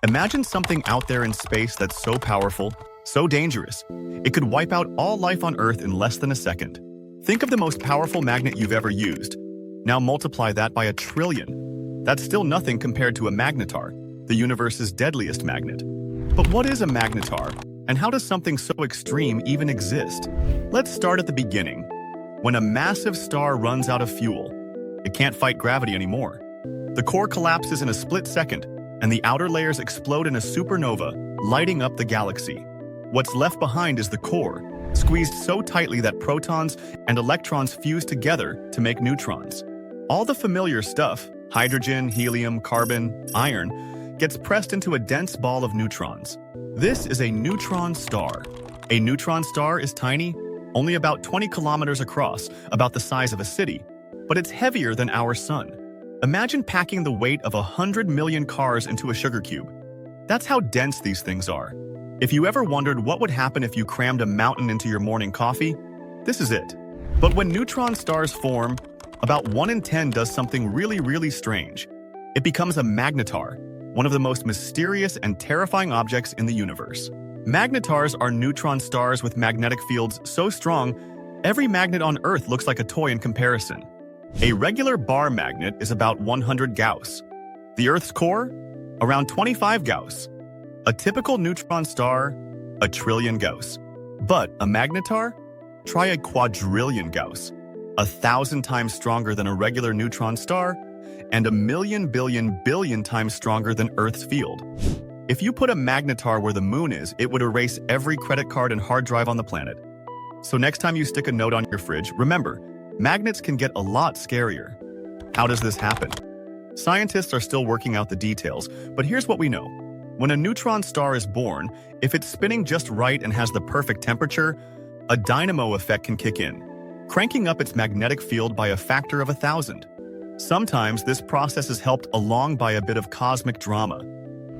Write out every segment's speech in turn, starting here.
Imagine something out there in space that's so powerful, so dangerous, it could wipe out all life on Earth in less than a second. Think of the most powerful magnet you've ever used. Now multiply that by 1,000,000,000,000. That's still nothing compared to a magnetar, the universe's deadliest magnet. But what is a magnetar, and how does something so extreme even exist? Let's start at the beginning. When a massive star runs out of fuel, it can't fight gravity anymore. The core collapses in a split second, and the outer layers explode in a supernova, lighting up the galaxy. What's left behind is the core, squeezed so tightly that protons and electrons fuse together to make neutrons. All the familiar stuff, hydrogen, helium, carbon, iron, gets pressed into a dense ball of neutrons. This is a neutron star. A neutron star is tiny, only about 20 kilometers across, about the size of a city, but it's heavier than our sun. Imagine packing the weight of 100 million cars into a sugar cube. That's how dense these things are. If you ever wondered what would happen if you crammed a mountain into your morning coffee, this is it. But when neutron stars form, about 1 in 10 does something really strange. It becomes a magnetar, one of the most mysterious and terrifying objects in the universe. Magnetars are neutron stars with magnetic fields so strong, every magnet on Earth looks like a toy in comparison. A regular bar magnet is about 100 Gauss. The Earth's core? Around 25 Gauss. A typical neutron star? 1,000,000,000,000 Gauss. But a magnetar? Try a quadrillion Gauss. 1,000 times stronger than a regular neutron star, and 1,000,000,000,000,000,000 times stronger than Earth's field. If you put a magnetar where the moon is, it would erase every credit card and hard drive on the planet. So next time you stick a note on your fridge, remember, magnets can get a lot scarier. How does this happen? Scientists are still working out the details, but here's what we know. When a neutron star is born, if it's spinning just right and has the perfect temperature, a dynamo effect can kick in, cranking up its magnetic field by a factor of 1,000. Sometimes this process is helped along by a bit of cosmic drama.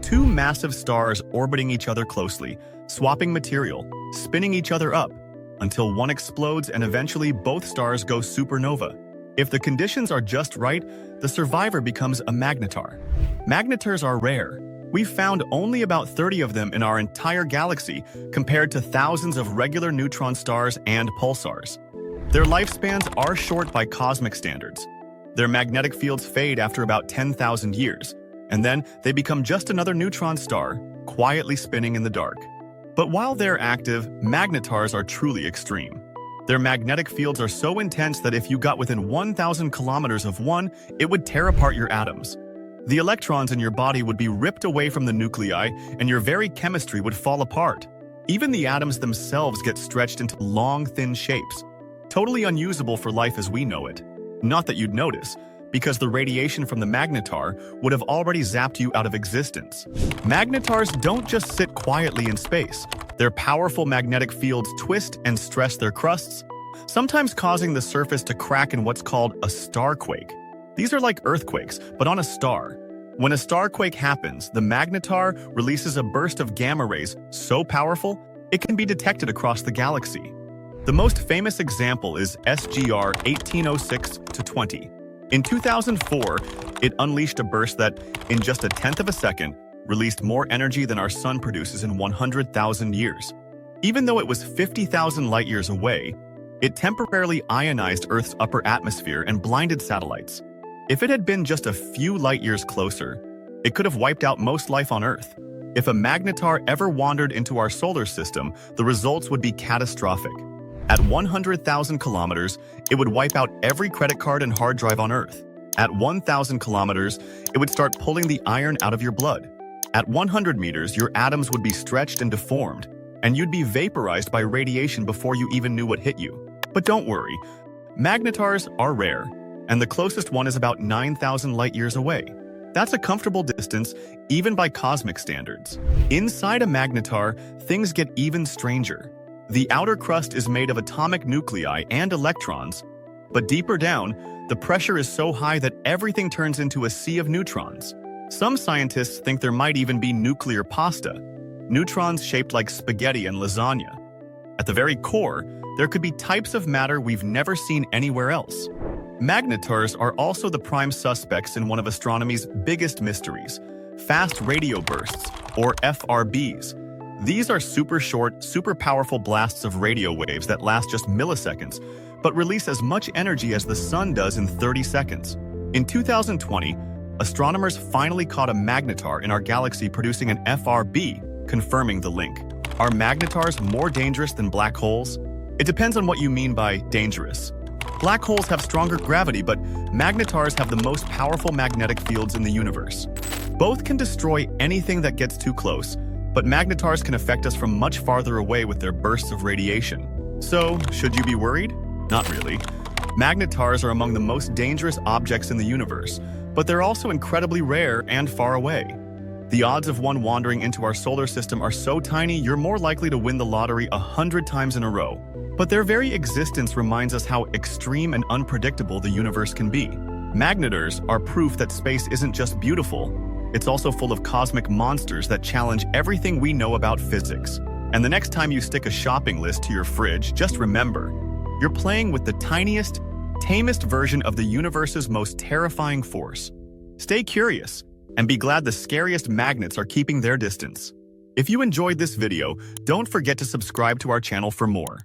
Two massive stars orbiting each other closely, swapping material, spinning each other up, until one explodes and eventually both stars go supernova. If the conditions are just right, the survivor becomes a magnetar. Magnetars are rare. We've found only about 30 of them in our entire galaxy, compared to thousands of regular neutron stars and pulsars. Their lifespans are short by cosmic standards. Their magnetic fields fade after about 10,000 years, and then they become just another neutron star, quietly spinning in the dark. But while they're active, magnetars are truly extreme. Their magnetic fields are so intense that if you got within 1,000 kilometers of one, it would tear apart your atoms. The electrons in your body would be ripped away from the nuclei, and your very chemistry would fall apart. Even the atoms themselves get stretched into long, thin shapes, totally unusable for life as we know it. Not that you'd notice, because the radiation from the magnetar would have already zapped you out of existence. Magnetars don't just sit quietly in space. Their powerful magnetic fields twist and stress their crusts, sometimes causing the surface to crack in what's called a starquake. These are like earthquakes, but on a star. When a starquake happens, the magnetar releases a burst of gamma rays so powerful, it can be detected across the galaxy. The most famous example is SGR 1806-20. In 2004, it unleashed a burst that, in just a tenth of a second, released more energy than our sun produces in 100,000 years. Even though it was 50,000 light-years away, it temporarily ionized Earth's upper atmosphere and blinded satellites. If it had been just a few light-years closer, it could have wiped out most life on Earth. If a magnetar ever wandered into our solar system, the results would be catastrophic. At 100,000 kilometers, it would wipe out every credit card and hard drive on Earth. At 1,000 kilometers, it would start pulling the iron out of your blood. At 100 meters, your atoms would be stretched and deformed, and you'd be vaporized by radiation before you even knew what hit you. But don't worry, magnetars are rare, and the closest one is about 9,000 light-years away. That's a comfortable distance, even by cosmic standards. Inside a magnetar, things get even stranger. The outer crust is made of atomic nuclei and electrons, but deeper down, the pressure is so high that everything turns into a sea of neutrons. Some scientists think there might even be nuclear pasta, neutrons shaped like spaghetti and lasagna. At the very core, there could be types of matter we've never seen anywhere else. Magnetars are also the prime suspects in one of astronomy's biggest mysteries, fast radio bursts, or FRBs. These are super short, super powerful blasts of radio waves that last just milliseconds, but release as much energy as the sun does in 30 seconds. In 2020, astronomers finally caught a magnetar in our galaxy producing an FRB, confirming the link. Are magnetars more dangerous than black holes? It depends on what you mean by dangerous. Black holes have stronger gravity, but magnetars have the most powerful magnetic fields in the universe. Both can destroy anything that gets too close, but magnetars can affect us from much farther away with their bursts of radiation. So, should you be worried? Not really. Magnetars are among the most dangerous objects in the universe, but they're also incredibly rare and far away. The odds of one wandering into our solar system are so tiny you're more likely to win the lottery 100 times in a row. But their very existence reminds us how extreme and unpredictable the universe can be. Magnetars are proof that space isn't just beautiful, it's also full of cosmic monsters that challenge everything we know about physics. And the next time you stick a shopping list to your fridge, just remember, you're playing with the tiniest, tamest version of the universe's most terrifying force. Stay curious, and be glad the scariest magnets are keeping their distance. If you enjoyed this video, don't forget to subscribe to our channel for more.